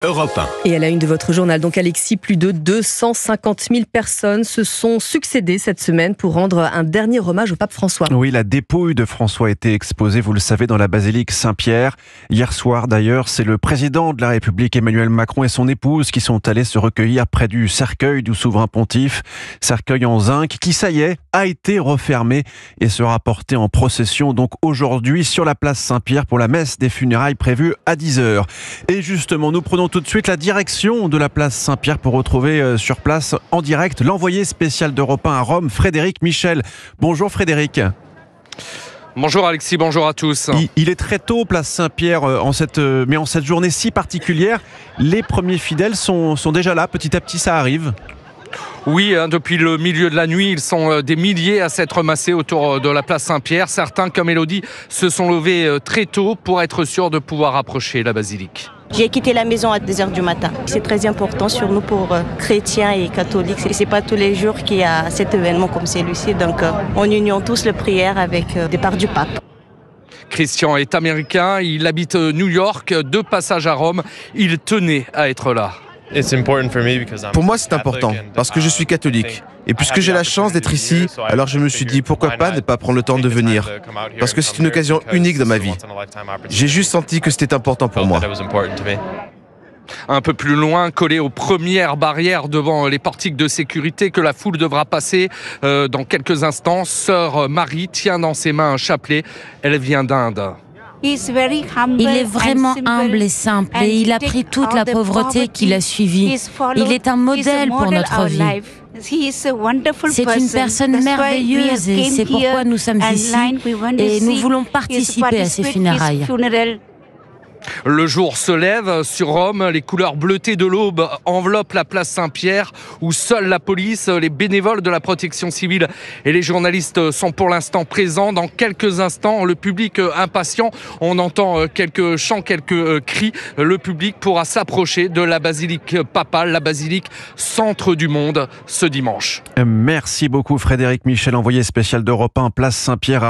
Europe 1. Et à la une de votre journal, donc Alexis, plus de 250 000 personnes se sont succédées cette semaine pour rendre un dernier hommage au pape François. Oui, la dépouille de François a été exposée, vous le savez, dans la basilique Saint-Pierre. Hier soir d'ailleurs, c'est le président de la République Emmanuel Macron et son épouse qui sont allés se recueillir près du cercueil du souverain pontife. Cercueil en zinc qui, ça y est, a été refermé et sera porté en procession donc aujourd'hui sur la place Saint-Pierre pour la messe des funérailles prévue à 10h. Et justement, nous prenons tout de suite la direction de la place Saint-Pierre pour retrouver sur place en direct l'envoyé spécial d'Europe 1 à Rome, Frédéric Michel. Bonjour Frédéric. Bonjour Alexis, bonjour à tous. Il est très tôt, place Saint-Pierre, mais en cette journée si particulière, les premiers fidèles sont déjà là, petit à petit ça arrive. Oui, depuis le milieu de la nuit, ils sont des milliers à s'être massés autour de la place Saint-Pierre. Certains, comme Elodie, se sont levés très tôt pour être sûrs de pouvoir approcher la basilique. J'ai quitté la maison à 2h du matin. C'est très important sur nous pour chrétiens et catholiques. C'est pas tous les jours qu'il y a cet événement comme celui-ci. Donc on union tous la prière avec le départ du pape. Christian est américain, il habite New York, de passage à Rome. Il tenait à être là. Pour moi, c'est important, parce que je suis catholique. Et puisque j'ai la chance d'être ici, alors je me suis dit, pourquoi pas ne pas prendre le temps de venir? Parce que c'est une occasion unique dans ma vie. J'ai juste senti que c'était important pour moi. Un peu plus loin, collé aux premières barrières devant les portiques de sécurité que la foule devra passer dans quelques instants, Sœur Marie tient dans ses mains un chapelet. Elle vient d'Inde. Il est vraiment humble et simple et il a pris toute la pauvreté qu'il a suivie. Il est un modèle pour notre vie. C'est une personne merveilleuse et c'est pourquoi nous sommes ici et nous voulons participer à ses funérailles. Le jour se lève sur Rome, les couleurs bleutées de l'aube enveloppent la place Saint-Pierre où seule la police, les bénévoles de la protection civile et les journalistes sont pour l'instant présents. Dans quelques instants, le public impatient, on entend quelques chants, quelques cris. Le public pourra s'approcher de la basilique papale, la basilique centre du monde ce dimanche. Merci beaucoup Frédéric Michel, envoyé spécial d'Europe 1, place Saint-Pierre.